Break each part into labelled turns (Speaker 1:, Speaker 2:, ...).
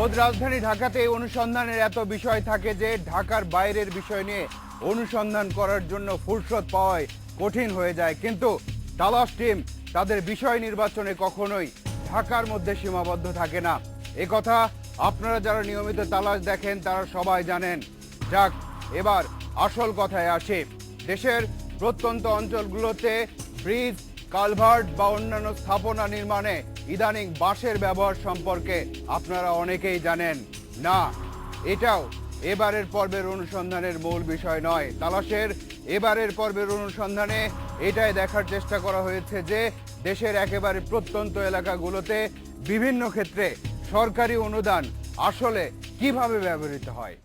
Speaker 1: খোদ রাজধানী ঢাকাতে অনুসন্ধানের এত বিষয় থাকে যে ঢাকার বাইরের বিষয় নিয়ে অনুসন্ধান করার জন্য ফুরসত পাওয়াই কঠিন হয়ে যায়। কিন্তু তালাশ টিম তাদের বিষয় নির্বাচনে কখনোই ঢাকার মধ্যে সীমাবদ্ধ থাকে না। কথা আপনারা যারা নিয়মিত তালাশ দেখেন তারা সবাই জানেন। যাক, এবার আসল কথায় আসে। দেশের প্রত্যন্ত অঞ্চলগুলোতে ব্রিজ, কালভার্ট বা অন্যান্য স্থাপনা নির্মাণে ইদানিং বাঁশের ব্যবহার সম্পর্কে আপনারা অনেকেই জানেন না। এটাও এবারের পর্বের অনুসন্ধানের মূল বিষয় নয়। তালাশের এবারের পর্বের অনুসন্ধানে এটাই দেখার চেষ্টা করা হয়েছে যে দেশের একেবারে প্রত্যন্ত এলাকাগুলোতে বিভিন্ন ক্ষেত্রে সরকারি অনুদান আসলে কিভাবে ব্যবহৃত হয়।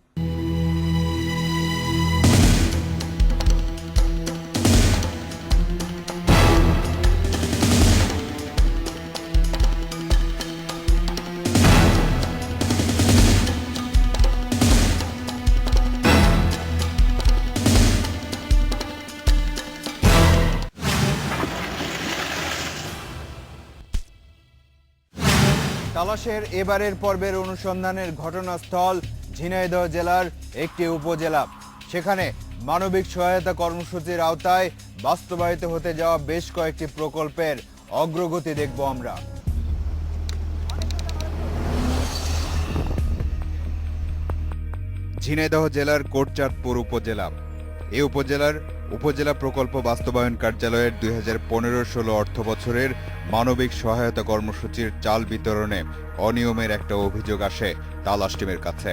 Speaker 1: তালাশের এবারের পর্বের অনুসন্ধানের ঘটনাস্থল ঝিনাইদহ জেলার একটি উপজেলা। সেখানে মানবিক সহায়তা কর্মসূচির আওতায় বাস্তবায়িত হতে যাওয়া বেশ কয়েকটি প্রকল্পের অগ্রগতি দেখব আমরা। ঝিনাইদহ জেলার কোটচাঁদপুর উপজেলা। এই উপজেলা প্রকল্প বাস্তবায়ন কার্যালয়ের 2015-16 অর্থ বছরের মানবিক সহায়তা কর্মসূচির চাল বিতরণে অনিয়মের একটা অভিযোগ আসে তালাশ টিমের কাছে।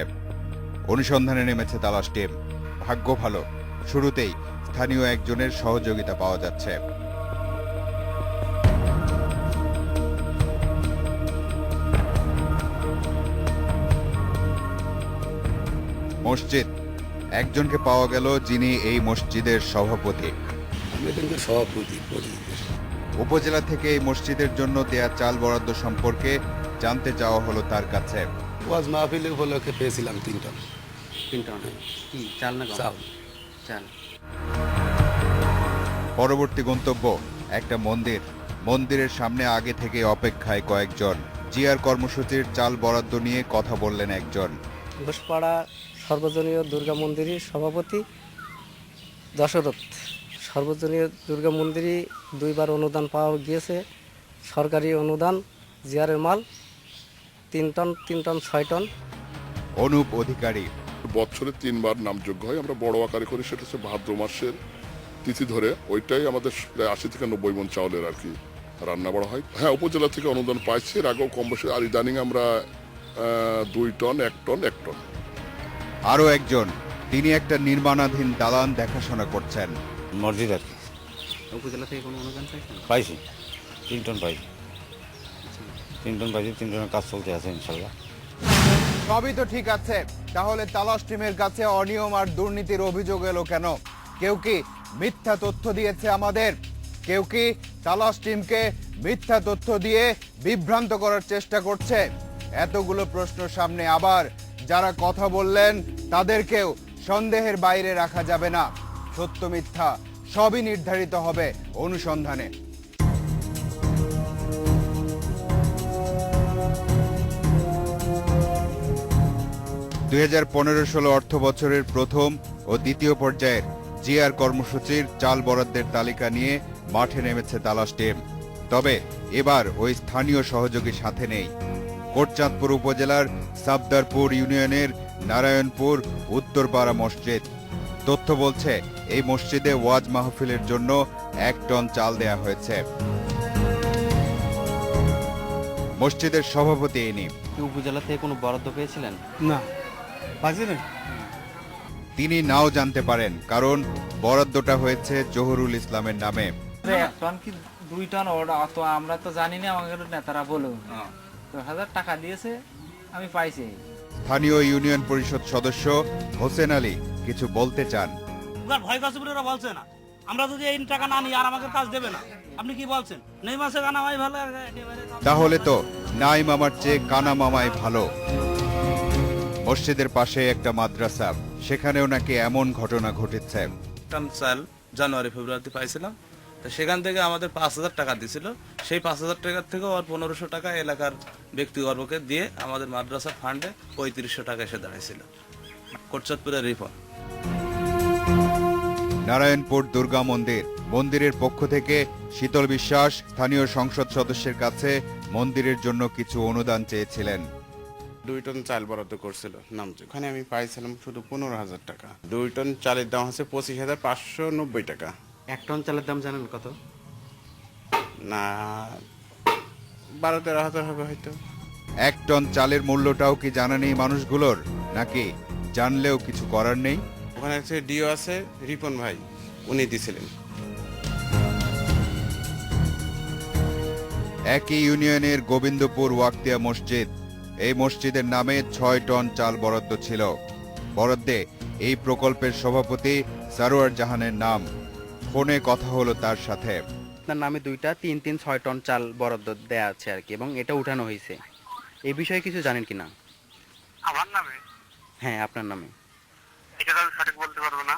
Speaker 1: অনুসন্ধানে নেমেছে তালাশ টিম। ভাগ্য ভালো, শুরুতেই স্থানীয় একজনের সহযোগিতা পাওয়া যাচ্ছে। মসজিদ, একজনকে পাওয়া গেল যিনি এই মসজিদের সভাপতি। উপজেলা থেকে এই মসজিদের জন্য দেয়া চাল বরাদ্দ সম্পর্কে জানতে চাওয়া হলো তার কাছে।
Speaker 2: ওয়াজ মাহফিল উপলক্ষে পেয়েছিলাম 3 টন।
Speaker 3: কি চাল না
Speaker 2: চাল?
Speaker 3: চাল।
Speaker 1: পরবর্তী গন্তব্য একটা মন্দিরের সামনে আগে থেকে অপেক্ষায় কয়েকজন। জিআর কর্মসূচির চাল বরাদ্দ নিয়ে কথা বললেন একজন।
Speaker 4: ঘোষপাড়া সর্বজনীয় দুর্গা মন্দিরের সভাপতি দশরথ। সর্বজনীয় দুর্গা মন্দিরে 2বার অনুদান পাওয়া গিয়েছে, সরকারি অনুদান, জিআরের মাল 3 টন 6 টন।
Speaker 1: অনুপ অধিকারী,
Speaker 5: বছরে 3বার নামযোগ্য হয়। আমরা বড় আকারে করি, সেটা হচ্ছে ভাদ্র মাসের তিথি ধরে। ওইটাই আমাদের প্রায় 80 থেকে 90 মণ চাউলের আর কি রান্না বড় হয়। হ্যাঁ, উপজেলা থেকে অনুদান পাইছি এর আগেও কম বেশি। আর ইদানিং আমরা 2 টন 1 টন 1 টন।
Speaker 1: আরো একজন, তিনি একটা নির্মাণাধীন দালান দেখাশোনা করছেন।
Speaker 6: মসজিদ আর কি
Speaker 3: উপজেলা থেকে কোনো অনুদান পাইছেন?
Speaker 6: পাইছি, 3 টন পাইছি। 3 টন পাইছি, 3 টনের কাজ চলতে আছে ইনশাল্লাহ।
Speaker 1: সবই তো ঠিক আছে, তাহলে তালাশ টিমের কাছে অনিয়ম আর দুর্নীতির অভিযোগ এলো কেন? কেউ কি মিথ্যা তথ্য দিয়েছে আমাদের? কেউ কি তালাশ টিমকে মিথ্যা তথ্য দিয়ে বিভ্রান্ত করার চেষ্টা করছে? এতগুলো প্রশ্ন সামনে, আবার যারা কথা বললেন তাদেরকেও সন্দেহের বাইরে রাখা যাবে না। সত্য মিথ্যা সবই নির্ধারিত হবে অনুসন্ধানে। 2015-16 অর্থ বছরের প্রথম ও দ্বিতীয় পর্যায়ের জিআর কর্মসূচির চাল বরাদ্দের তালিকা নিয়ে মাঠে নেমেছে তালাশ টিম। তবে এবার ওই স্থানীয় সহযোগী সাথে নেই। কোটচাঁদপুর উপজেলার সাবদারপুর ইউনিয়নের নারায়ণপুর উত্তরপাড়া মসজিদ। তথ্য বলছে এই মসজিদে ওয়াজ মাহফিলের জন্য 1 টন চাল দেয়া হয়েছে। মসজিদের সভাপতি ইনি।
Speaker 3: উপজেলা থেকে কোনো বরাদ্দ পেয়েছিলেন?
Speaker 2: না, পাইছি না।
Speaker 1: তিনি নাও জানতে পারেন, কারণ বরাদ্দটা হয়েছে জহুরুল ইসলামের নামে।
Speaker 7: 1 টন কি 2 টন ওটা তো আমরা তো জানি না, আমাদের নেতারা বলো 1000 টাকা দিয়েছে, আমি পাইছি।
Speaker 1: স্থানীয় ইউনিয়ন পরিষদ সদস্য হোসেন আলী কিছু বলতে চান।
Speaker 8: ভয় কাছে ওরা বলছে না, আমরা যদি এই টাকা না নিই আর আমাকে কাজ দেবে না। আপনি কি বলছেন? নেই মাসে কানা মামাই ভালো।
Speaker 1: তাহলে তো নাই মামার চেয়ে কানা মামাই ভালো। মসজিদের পাশে একটা মাদ্রাসা, সেখানেও নাকি এমন ঘটনা ঘটেছে।
Speaker 9: টন চাল জানুয়ারি ফেব্রুয়ারিতে পাইছিলাম, তো সেখান থেকে আমাদের 5,000 টাকা দিছিল। সেই 5,000 টাকার থেকে আর 1,500 টাকা এলাকার ব্যক্তিবর্গকে দিয়ে আমাদের মাদ্রাসা ফান্ডে 3500 টাকা এসে দাঁড়াইছিল। কোটচাঁদপুরের রিফন।
Speaker 1: নারায়ণপুর দুর্গা মন্দিরের পক্ষ থেকে শীতল বিশ্বাস স্থানীয় সংসদ সদস্যের কাছে মন্দিরের জন্য কিছু অনুদান চেয়েছিলেন।
Speaker 10: 2 টন চাল বরাদ্দ করছিল নামযোগ, ওখানে আমি পাইছিলাম শুধু 15,000 টাকা। 2 টন চালের দাম হচ্ছে 25,590 টাকা।
Speaker 3: 1 টন চালের দাম জানেন কত?
Speaker 10: না, 12-13,000 হবে হয়তো।
Speaker 1: 1 টন চালের মূল্যটাও কি জানা নেই মানুষগুলোর, নাকি জানলেও কিছু করার নেই?
Speaker 10: ওখানে হচ্ছে ডিও আছে রিপন ভাই, উনি দিছিলেন।
Speaker 1: একই ইউনিয়নের গোবিন্দপুর ওয়াক্তিয়া মসজিদ, এই মসজিদের নামে 6 টন চাল বরাদ্দ ছিল। বরাদ্দে এই প্রকল্পের সভাপতি সারোয়ার জাহানের নাম। ফোনে কথা হলো তার সাথে।
Speaker 3: আপনার নামে 2টা 3-6 টন চাল বরাদ্দ দেয়া আছে আর কি, এবং এটা উঠানো হয়েছে। এই বিষয়ে কিছু জানেন কিনা?
Speaker 11: আমার নামে?
Speaker 3: হ্যাঁ, আপনার নামে।
Speaker 11: এটা আমি সঠিক বলতে পারবো না।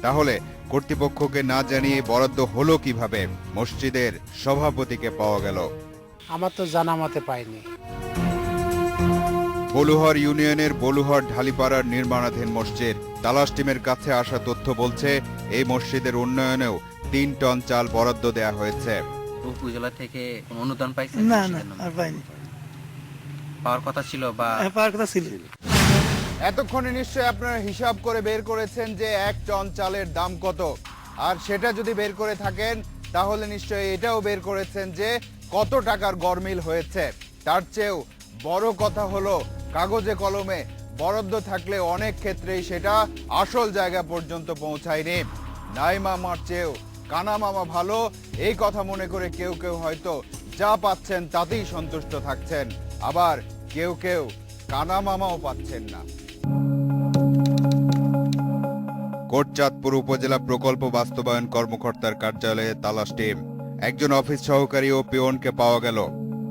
Speaker 1: তাহলে কর্তৃপক্ষকে না জানিয়ে বরাদ্দ হলো কিভাবে? মসজিদের সভাপতিকে পাওয়া গেল।
Speaker 12: আমার তো জানা মতে পাইনি।
Speaker 1: বলুহর ইউনিয়নের বলুহর ঢালিপাড়ার নির্মাণাধীন মসজিদ। তালাশ টিমের কাছে আসা তথ্য বলছে এই মসজিদের উন্নয়নেও 3 টন চাল বরাদ্দ দেয়া হয়েছে।
Speaker 3: উপজেলা থেকে কোনো অনুদান পাইছেন?
Speaker 12: না, আর পাইনি।
Speaker 3: পাওয়ার কথা ছিল বা
Speaker 12: পাওয়ার কথা ছিল।
Speaker 1: এতক্ষণে নিশ্চয়ই আপনারা হিসাব করে বের করেছেন যে 1 টন চালের দাম কত, আর সেটা যদি বের করে থাকেন তাহলে নিশ্চয়ই এটাও বের করেছেন যে কত টাকার গরমিল হয়েছে। তার চেয়েও বড় কথা হলো, কাগজে কলমে বরাদ্দ থাকলে অনেক ক্ষেত্রেই সেটা আসল জায়গা পর্যন্ত পৌঁছায়নি। নাই মামার চেয়েও কানা মামা ভালো, এই কথা মনে করে কেউ কেউ হয়তো যা পাচ্ছেন তাতেই সন্তুষ্ট থাকছেন, আবার কেউ কেউ কানা মামাও পাচ্ছেন না। কোটচাঁদপুর উপজেলা প্রকল্প বাস্তবায়ন কর্মকর্তার কার্যালয়ে তালাশ টিম। একজন অফিস সহকারী ও পিয়নকে পাওয়া গেল।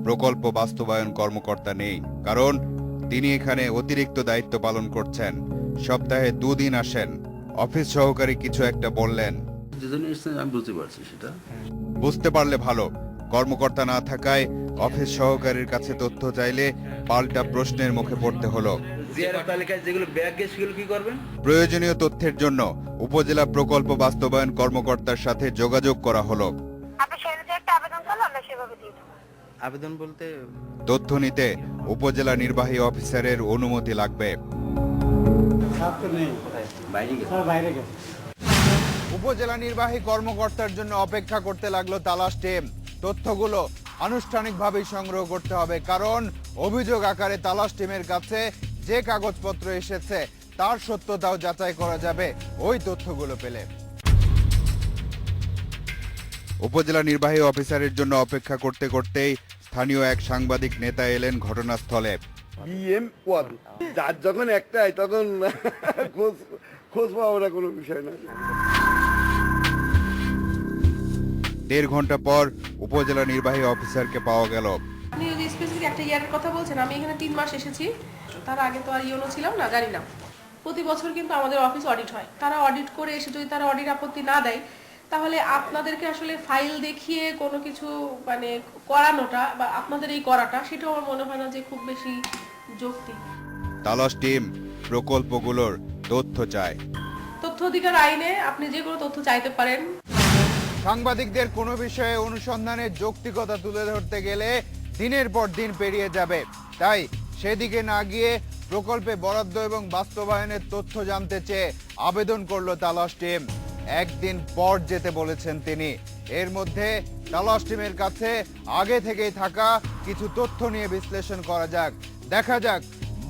Speaker 1: প্রকল্প বাস্তবায়ন কর্মকর্তা নেই, কারণ তিনি এখানে অতিরিক্ত দায়িত্ব পালন করছেন। সপ্তাহে 2 দিন আসেন। অফিস সহকারী কিছু একটা বললেন।
Speaker 9: আমি বুঝতে পারছি সেটা।
Speaker 1: বুঝতে পারলে ভালো। কর্মকর্তা না থাকায় অফিস সহকারীর কাছে তথ্য চাইলে পাল্টা প্রশ্নের মুখে পড়তে হলো। প্রয়োজনীয় তথ্যের জন্য উপজেলা প্রকল্প বাস্তবায়ন কর্মকর্তার সাথে যোগাযোগ করা হলো।
Speaker 3: আবেদন বলতে
Speaker 1: তথ্য নিতে উপজেলা নির্বাহী অফিসারের অনুমতি লাগবে। উপজেলা নির্বাহী কর্মকর্তার জন্য অপেক্ষা করতে লাগলো তালাশ টিম। তথ্যগুলো আনুষ্ঠানিকভাবেই সংগ্রহ করতে হবে, কারণ অভিযোগ আকারে তালাশ টিমের কাছে যে কাগজপত্র এসেছে তার সত্যতাও যাচাই করা যাবে ওই তথ্যগুলো পেলে। উপজেলা নির্বাহী অফিসারের জন্য অপেক্ষা করতে করতেই স্থানীয় এক সাংবাদিক নেতা এলেন ঘটনাস্থলে।
Speaker 2: যার যখন একটাই তখন খোঁজ পাওয়া কোনো বিষয় না।
Speaker 1: 1.5 ঘন্টা পর উপজেলা নির্বাহী অফিসারকে পাওয়া গেল।
Speaker 13: আপনি যদি স্পেসিফিক একটা ইয়ারের কথা বলছেন, আমি এখানে 3 মাস এসেছি, তার আগে তো আর ইওনো ছিলাম না, জানি না। প্রতি বছর কিন্তু আমাদের অফিস অডিট হয়। তারা অডিট করে এসে যদি তারা অডিট আপত্তি না দেয়, তাহলে আপনাদেরকে আসলে ফাইল দেখিয়ে কোনো কিছু মানে করানোটা বা আপনাদের এই করাটা, সেটা আমার মনে হয় না যে খুব বেশি যৌক্তিক।
Speaker 1: তালাশ টিম প্রকল্পগুলোর তথ্য চায়।
Speaker 13: তথ্য অধিকার আইনে আপনি যে কোনো তথ্য চাইতে পারেন।
Speaker 1: সাংবাদিকদের কোনো বিষয়ে অনুসন্ধানের যৌক্তিকতা তুলে ধরতে গেলে দিনের পর দিন পেরিয়ে যাবে, তাই সেদিকে না গিয়ে প্রকল্পে বরাদ্দ এবং বাস্তবায়নের তথ্য জানতে চেয়ে আবেদন করলো তালাশ টিম। 1 দিন পর যেতে বলেছেন তিনি। এর মধ্যে তালাশ টিমের কাছে আগে থেকেই থাকা কিছু তথ্য নিয়ে বিশ্লেষণ করা যাক, দেখা যাক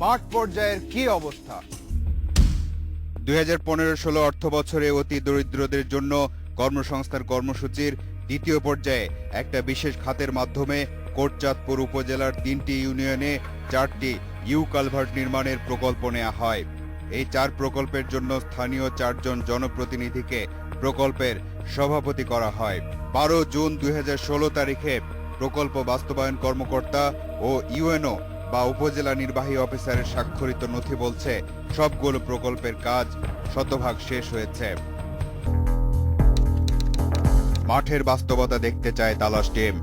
Speaker 1: মাঠ পর্যায়ের কি অবস্থা। 2015-16 অর্থ বছরে অতি দরিদ্রদের জন্য কর্মসংস্থান কর্মসূচির 2য় পর্যায়ে একটা বিশেষ খাতের মাধ্যমে কোটচাঁদপুর উপজেলার 3টি ইউনিয়নে 4টি ইউ কালভার্ট নির্মাণের প্রকল্প নেওয়া হয়। এই 4 প্রকল্পের জন্য স্থানীয় 4 জন জনপ্রতিনিধিকে প্রকল্পের সভাপতি করা হয়। 12 জুন 2016 তারিখে প্রকল্প বাস্তবায়ন কর্মকর্তা ও ইউএনও বা উপজেলা নির্বাহী অফিসারের স্বাক্ষরিত নথি বলছে সবগুলো প্রকল্পের কাজ শতভাগ শেষ হয়েছে। মাঠের বাস্তবতা দেখতে চায় তালাশ টিম।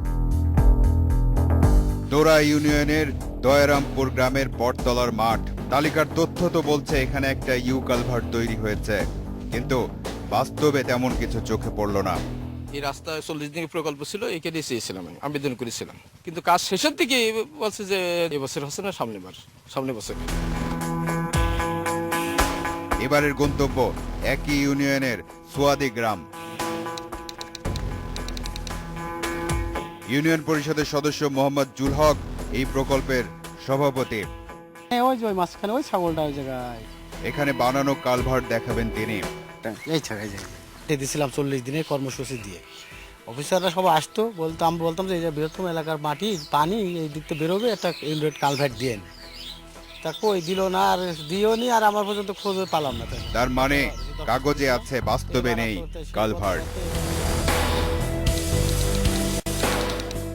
Speaker 1: দোরা ইউনিয়নের দয়ারামপুর গ্রামের বটতলার মাঠ। তালিকার তথ্য তো বলছে এখানে একটা ইউ কালভার্ট তৈরি হয়েছে, কিন্তু বাস্তবে তেমন কিছু চোখে পড়ল না।
Speaker 14: এই রাস্তা 40 দিনের প্রকল্প ছিল, এখানে চেয়েছিলাম, আমি আবেদন করেছিলাম, কিন্তু কাজ শেষের দিকে বলছে যে এবছর হচ্ছে না, সামনে বছর।
Speaker 1: এবারের গন্তব্য একই ইউনিয়নের সোয়াদি গ্রাম। ইউনিয়ন পরিষদের সদস্য মোহাম্মদ জুল হক এই প্রকল্পের সভাপতি।
Speaker 12: ওই যে ওই মাঝখানে ওই ছাগলটা ওই জায়গায়
Speaker 1: এখানে বানানো কালভার্ট দেখাবেন তিনি।
Speaker 12: এই ছাড়াই যাই দিয়েছিলাম 40 দিনের কর্মসূচি দিয়ে। অফিসাররা সব আসতো, আমরা বলতাম যে এই যে বৃহত্তম এলাকার মাটি পানি এই দিক থেকে বেরোবে, একটা ইনলেট কালভার্ট দিয়ে তা কই দিল না, আর দিও নি, আর আমার পর্যন্ত খোঁজ পালাম না।
Speaker 1: তার মানে কাগজে আছে, বাস্তবে নেই কালভার্ট।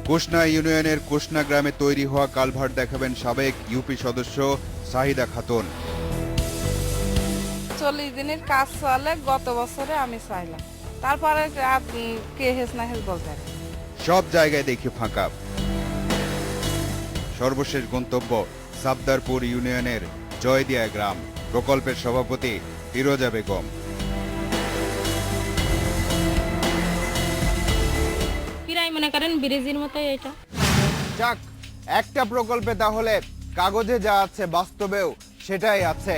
Speaker 1: কুশনা ইউনিয়নের কুশনা গ্রামে তৈরি হওয়া কালভার্ট দেখাবেন সাবেক ইউপি সদস্য শাহিদা খাতুন।
Speaker 15: 40 দিনের কাজ চলে, গত বছরে আমি চাইলাম, তারপরে কে হেস না হেস বলতে।
Speaker 1: সব জায়গায় দেখি ফাঁকা। সর্বশেষ গন্তব্য সাবদারপুর ইউনিয়নের জয়দিয়া গ্রাম। প্রকল্পের সভাপতি ফিরোজা বেগম।
Speaker 15: মনে করেন ব্রিজের মতো এটা।
Speaker 1: যাক, একটা প্রকল্পে তাহলে কাগজে যা আছে বাস্তবেও সেটাই আছে।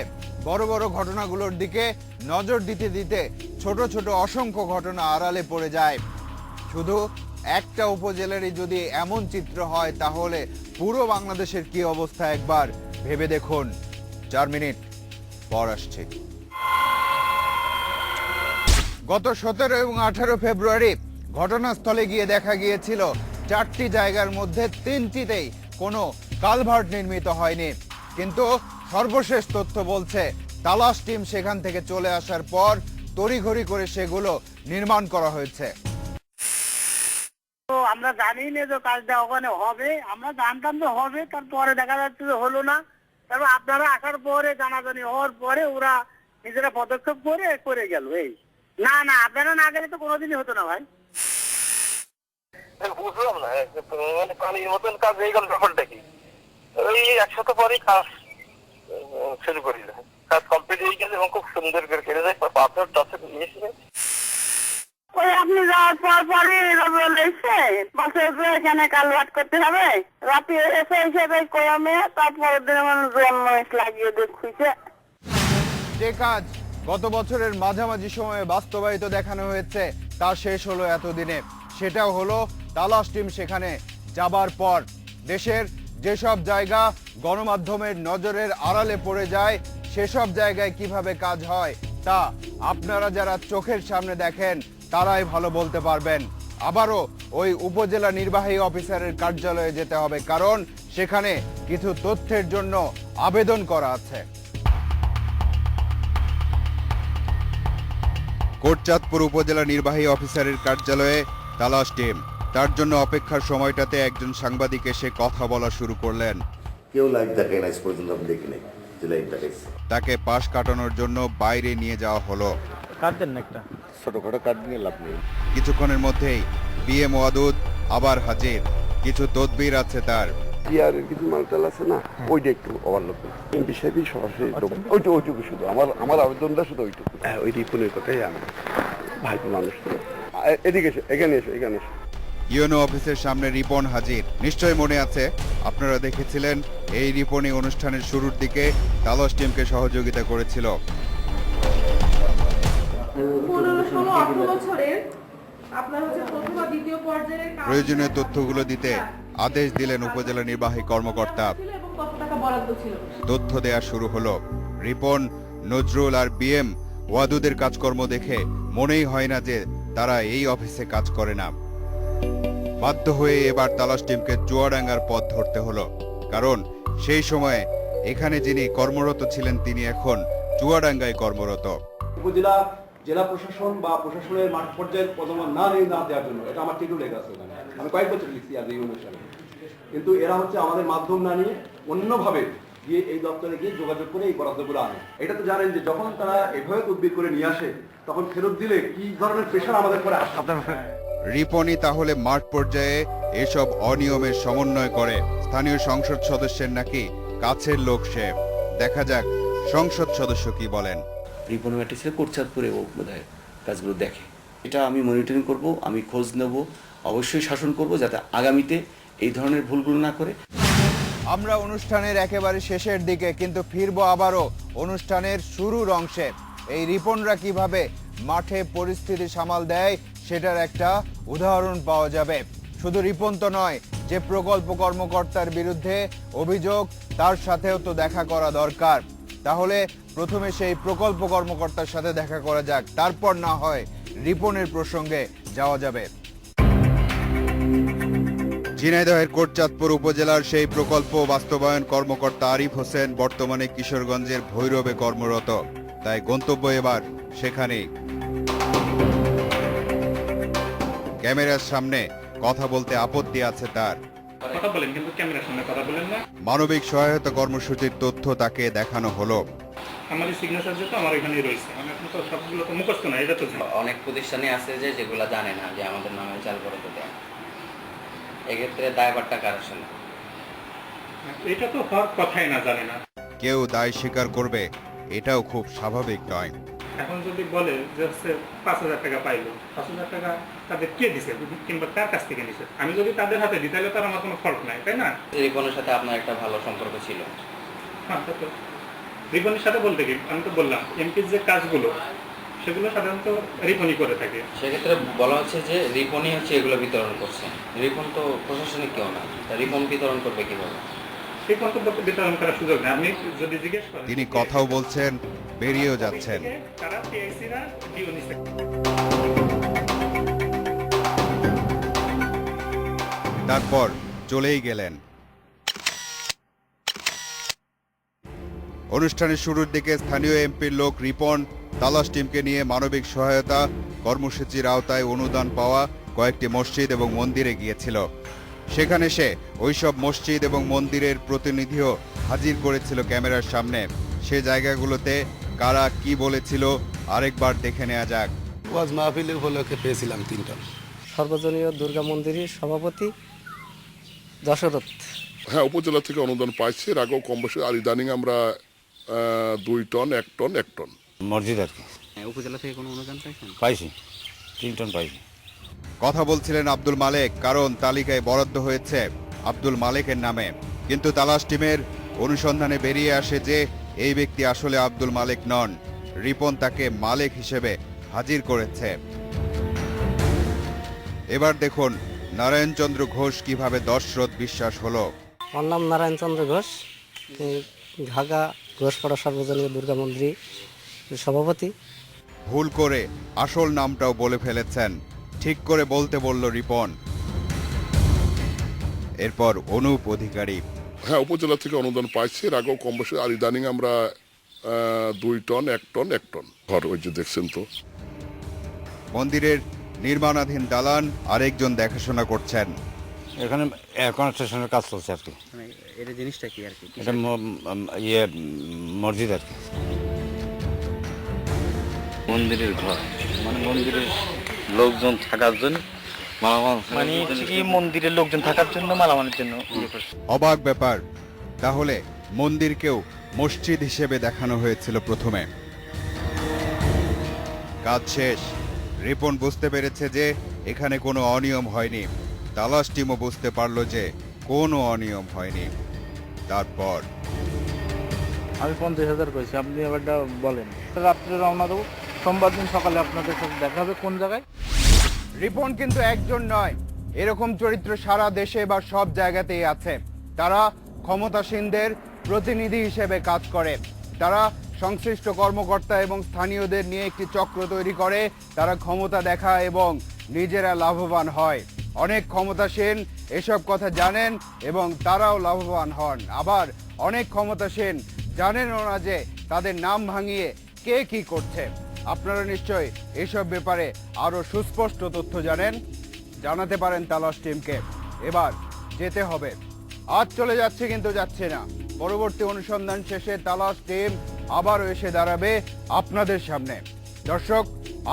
Speaker 1: বড় বড় ঘটনাগুলোর দিকে নজর দিতে দিতে ছোট ছোট অসংখ্য ঘটনা আড়ালে পড়ে যায়। শুধু একটা উপজেলারই যদি এমন চিত্র হয় তাহলে পুরো বাংলাদেশের কি অবস্থা একবার ভেবে দেখুন। 4 মিনিট পর আসছে। গত 17 এবং 18 ফেব্রুয়ারি ঘটনাস্থলে গিয়ে দেখা গিয়েছিল 4টি জায়গার মধ্যে 3টিতেই কোনো কালভার্ট নির্মিত হয়নি, কিন্তু সর্বশেষ তথ্য বলছে তালাশ টিম সেখান থেকে চলে আসার পর তড়িঘড়ি করে সেগুলো নির্মাণ করা হয়েছে।
Speaker 8: তো আমরা জানি না যে কাজটা ওখানে হবে, আমরা জানতাম যে হবে, তারপরে দেখা যাচ্ছে যে হলো না। তারপর আপনারা আসার পরে জানাজানি হওয়ার পরে ওরা নিজেরা পদক্ষেপ করে গেল। এই না আপনারা না গেলে তো কোনোদিনই হতো না ভাই।
Speaker 11: বুঝলাম না, মানে পানির মতন কাজ হয়ে গেল ব্যাপারটা কি? ওই 1 সপ্তাহ পরেই কাজ শুরু করি, কাজ কমপ্লিট হয়ে গেছে এবং খুব সুন্দর করে কেটে যায়। পাথর টাথর নিয়েছিলেন
Speaker 8: ওই আপনি যাওয়ার পরে এখানে কালভার্ট করতে হবে, রাতে এসে কয়ামে, তারপরের দিন আমার জন্ম লাগিয়ে দেখছে।
Speaker 1: যে কাজ গত বছরের মাঝামাঝি সময়ে বাস্তবায়িত দেখানো হয়েছে তা শেষ হলো এতদিনে। সেটাও হলো তালাশ টিম সেখানে যাবার পর। দেশের যেসব জায়গা গণমাধ্যমের নজরের আড়ালে পড়ে যায় সেসব জায়গায় কিভাবে কাজ হয় তা আপনারা যারা চোখের সামনে দেখেন তারাই ভালো বলতে পারবেন। আবারও ওই উপজেলা নির্বাহী অফিসারের কার্যালয়ে যেতে হবে, কারণ সেখানে কিছু তথ্যের জন্য আবেদন করা আছে। কোটচাঁদপুর উপজেলা নির্বাহী অফিসারের কার্যালয়ে তালাশ টিম। তার জন্য অপেক্ষার সময়টাতে একজন সাংবাদিক এসে কথা বলা শুরু করলেন।
Speaker 2: কেউ লাইট দেখে না, পর্যন্ত আমি দেখি নাই যে লাইট দেখাইছে।
Speaker 1: তাকে পাশ কাটানোর জন্য বাইরে নিয়ে যাওয়া হলো।
Speaker 12: কাট দেন না একটা
Speaker 2: ছোটখাটো কাট নিয়ে লাভ নেই।
Speaker 1: কিছুক্ষণের মধ্যেই বিএম ওয়াদুদ আবার হাজির। কিছু তদবির আছে তার।
Speaker 2: পিয়ারের কিছু মালটাল আছে না, ওইটা একটু ওভারলোক বিষয়টি সরাসরি ওইটুকু শুধু আমার আবেদনটা শুধু ওইটুকু। ওই রিপনের কথাই আমি ভাইপো মানুষ। এদিকে এসো, এখানে এসো।
Speaker 1: ইউনো অফিসের সামনে রিপন হাজির। নিশ্চয় মনে আছে, আপনারা দেখেছিলেন এই রিপনি অনুষ্ঠানের শুরুর দিকে তালাশ টিমকে সহযোগিতা করেছিল।
Speaker 13: 15-16-18 বছরের আপনার হচ্ছে প্রথম আর দ্বিতীয় পর্যায়ের
Speaker 1: প্রয়োজনীয় তথ্যগুলো দিতে আদেশ দিলেন উপজেলা নির্বাহী কর্মকর্তা।
Speaker 13: এবং কত টাকা বরাদ্দ ছিল
Speaker 1: তথ্য দেয়া শুরু হলো। রিপন, নজরুল আর বিএম ওয়াদুদের কাজকর্ম দেখে মনেই হয় না যে তারা এই অফিসে কাজ করে না। বাধ্য হয়ে এবার তালাশ টিমকে চুয়াডাঙ্গার পথ ধরতে হলো, কারণ সেই সময়ে এখানে যিনি কর্মরত ছিলেন তিনি এখন চুয়াডাঙ্গায় কর্মরত।
Speaker 16: উপজেলা জেলা প্রশাসন বা প্রশাসনের মাঠ পর্যায়ের পদমান না দেওয়ার জন্য এটা আমার টিটু লেখা আছে। আমি কয়েক বছর লিখছি আজ এই অনুষ্ঠানে, কিন্তু এরা হচ্ছে আমাদের মাধ্যম না নিয়ে অন্যভাবে গিয়ে এই দপ্তরে গিয়ে যোগাযোগ করে এই বরাদ্দগুলো আনে। এটা তো জানেন যে যখন তারা এভাবে তদবির করে নিয়ে আসে তখন ফেরত দিলে কি ধরনের প্রেশার আমাদের পরে আসে।
Speaker 1: রিপনই তাহলে মাঠ পর্যায়ে এসব অনিয়মের সমন্বয় করে। স্থানীয় সংসদ সদস্যের নাকি কাছের লোক সে। দেখা যাক সংসদ সদস্য কি বলেন।
Speaker 17: রিপন ম্যাট্রিক্সের কোটচাঁদপুরে ও বোধহয় কাজগুলো দেখে। এটা আমি মনিটরিং করব, আমি খোঁজ নেব, অবশ্যই শাসন করব যাতে আগামীতে এই ধরনের ভুলগুলো না করে।
Speaker 1: আমরা অনুষ্ঠানের একেবারে শেষের দিকে, কিন্তু ফিরবো আবারও অনুষ্ঠানের শুরুর অংশে। এই রিপনরা কিভাবে মাঠে পরিস্থিতি সামাল দেয় সেটার একটা উদাহরণ পাওয়া যাবে। শুধু রিপন তো নয়, যে প্রকল্প কর্মকর্তার বিরুদ্ধে অভিযোগ তার সাথেও তো দেখা করা দরকার। তাহলে প্রথমে সেই প্রকল্প কর্মকর্তার সাথে দেখা করা যাক, তারপর না হয় রিপনের প্রসঙ্গে যাওয়া যাবে। ঝিনাইদহের কোটচাঁদপুর উপজেলার সেই প্রকল্প বাস্তবায়ন কর্মকর্তা আরিফ হোসেন বর্তমানে কিশোরগঞ্জের ভৈরবে কর্মরত, তাই গন্তব্য এবার সেখানেই। ক্যামেরার সামনে কথা বলতে আপত্তি আছে তার।
Speaker 18: কথা বলেন কিন্তু ক্যামেরার সামনে কথা বলেন না।
Speaker 1: মানবিক সহায়তা কর্মসূচির তথ্য তাকে দেখানো হলো।
Speaker 18: আমাদের সিগনেচার যেটা আমার এখানেই রয়েছে, মানে এখন তো সবগুলো তো মুখস্থ না, এটা তো
Speaker 3: অনেক প্রতিষ্ঠানে আছে যেগুলো জানে না যে আমাদের নামে চাল বরাদ্দ দেয়। এক্ষেত্রে দায়ভারটা কার আসে না?
Speaker 18: এটা তো হওয়ার কথাই না, জানে না।
Speaker 1: কেউ দায় স্বীকার করবে এটাও খুব স্বাভাবিক নয়।
Speaker 18: এখন যদি বলে যে হচ্ছে 5,000 টাকা পাইলো, 5,000 টাকা তাদের কে দিছে কিংবা কার কাছ থেকে নিছে, আমি যদি তাদের হাতে দিই তাহলে তার আমার কোনো ফল্ট নাই, তাই না?
Speaker 3: রিপনের সাথে আপনার একটা ভালো সম্পর্ক ছিল।
Speaker 18: হ্যাঁ, তো রিপনের সাথে বলতে কি, আমি তো বললাম এমপির যে কাজগুলো সেগুলো সাধারণত রিপনই করে থাকে।
Speaker 3: সেক্ষেত্রে বলা হচ্ছে যে রিপনই হচ্ছে এগুলো বিতরণ করছে। রিপন তো প্রশাসনিক কেউ না, রিপন বিতরণ করবে কিভাবে?
Speaker 18: রিপন তো বিতরণ করার সুযোগ নেই। আপনি যদি জিজ্ঞেস করেন,
Speaker 1: তিনি কথাও বলছেন, বেরিয়েও যাচ্ছেন।
Speaker 18: তারা পিআইসিরা ডিও নিছে।
Speaker 1: তারপর চলেই গেলেন। অনুষ্ঠানের শুরুর দিকে স্থানীয় এমপির লোক রিপন তালাশ টিমকে নিয়ে মানবিক সহায়তা কর্মসূচির আওতায় অনুদান পাওয়া কয়েকটি মসজিদ এবং মন্দিরে গিয়েছিল। সেখানে সে ওইসব মসজিদ এবং মন্দিরের প্রতিনিধিও হাজির করেছিল ক্যামেরার সামনে। সে জায়গাগুলোতে কারা কি বলেছিল আরেকবার দেখে নেওয়া যাক।
Speaker 12: ওয়াজ মাহফিল উপলক্ষে পেয়েছিলাম 3 টন।
Speaker 4: সর্বজনীয় দুর্গা মন্দিরের সভাপতি দশরথ।
Speaker 5: হ্যাঁ, উপজেলা থেকে অনুদান পাইছি, এর আগেও কম বেশি। আর ইদানিং আমরা 2 টন 1 টন 1 টন
Speaker 6: মসজিদ আর কি।
Speaker 3: উপজেলা থেকে কোনো অনুদান পাইছেন?
Speaker 6: পাইছি, 3 টন পাইছি।
Speaker 1: কথা বলছিলেন আব্দুল মালেক, কারণ তালিকায় বরাদ্দ হয়েছে আব্দুল মালেকের নামে। কিন্তু তালাশ টিমের অনুসন্ধানে বেরিয়ে আসে যে এই ব্যক্তি আসলে আব্দুল মালেক নন। রিপন তাকে মালেক হিসেবে হাজির করেছে। এবার দেখুন নারায়ণচন্দ্র ঘোষ কিভাবে দশরথ বিশ্বাস হলো।
Speaker 4: আমার নাম নারায়ণচন্দ্র ঘোষ, ঢাকা ঘোষপাড়া সর্বজনীয় দুর্গা মন্দির সভাপতি।
Speaker 1: ভুল করে আসল নামটাও বলে ফেলেছেন, ঠিক করে বলতে বলল রিপন। এরপর অনুপ অধিকারী।
Speaker 5: হ্যাঁ, উপজেলা থেকে অনুদান পাইছি, এর আগেও কম বেশি। আর ইদানিং আমরা 2 টন 1 টন 1 টন ঘর, ওই যে দেখছেন তো।
Speaker 1: মন্দিরের নির্মাণাধীন দালান আরেকজন দেখাশোনা করছেন।
Speaker 6: এখানে এয়ার কনস্ট্রাকশনের কাজ চলছে আর কি।
Speaker 3: এটা জিনিসটা কি আর কি?
Speaker 6: এটা মসজিদ আর কি।
Speaker 19: মন্দিরের ঘর মানে মন্দিরের লোকজন থাকার জন্য মানে কি মন্দিরের লোকজন থাকার জন্য মালামালের জন্য।
Speaker 1: অবাক ব্যাপার, তাহলে মন্দিরকেও মসজিদ হিসেবে দেখানো হয়েছিল প্রথমে। কাজ শেষ, রিপন বুঝতে পেরেছে যে এখানে কোনো অনিয়ম হয়নি। তালাশ টিমও বুঝতে পারল যে কোনো অনিয়ম হয়নি। তারপর
Speaker 7: আমি 50,000 কইছি, আপনি এবারটা বলেন। রাত্রে রওনা দেবো, সোমবার দিন সকালে আপনাদের সাথে দেখা হবে। কোন জায়গায়?
Speaker 1: রিপন কিন্তু একজন নয়, এরকম চরিত্র সারা দেশে বা সব জায়গাতেই আছে। তারা ক্ষমতাসীনদের প্রতিনিধি হিসেবে কাজ করে। তারা সংশ্লিষ্ট কর্মকর্তা এবং স্থানীয়দের নিয়ে একটি চক্র তৈরি করে। তারা ক্ষমতা দেখায় এবং নিজেরা লাভবান হয়। অনেক ক্ষমতাসীন এসব কথা জানেন এবং তারাও লাভবান হন। আবার অনেক ক্ষমতাসীন জানেনও না যে তাদের নাম ভাঙিয়ে কে কি করছে। আপনারা নিশ্চয়ই এসব ব্যাপারে আরো সুস্পষ্ট তথ্য জানেন, জানাতে পারেন তালাশ টিমকে। এবার যেতে হবে, আজ চলে যাচ্ছে কিন্তু যাচ্ছে না। পরবর্তী অনুসন্ধান শেষে তালাশ টিম আবারও এসে দাঁড়াবে আপনাদের সামনে। দর্শক,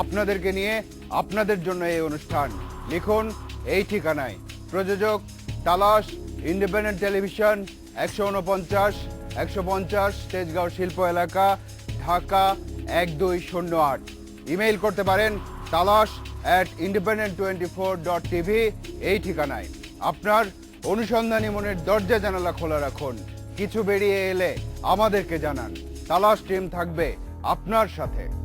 Speaker 1: আপনাদেরকে নিয়ে, আপনাদের জন্য এই অনুষ্ঠান। লিখুন এই ঠিকানায়। প্রযোজক তালাশ, ইন্ডিপেন্ডেন্ট টেলিভিশন, 149, 150 তেজগাঁও শিল্প এলাকা, ঢাকা 1208। ইমেইল করতে পারেন talash@independent24.tv এই ঠিকানায়। আপনার অনুসন্ধানী মনের দরজা জানালা খোলা রাখুন। কিছু বেরিয়ে এলে আমাদেরকে জানান। তালাশ টিম থাকবে আপনার সাথে।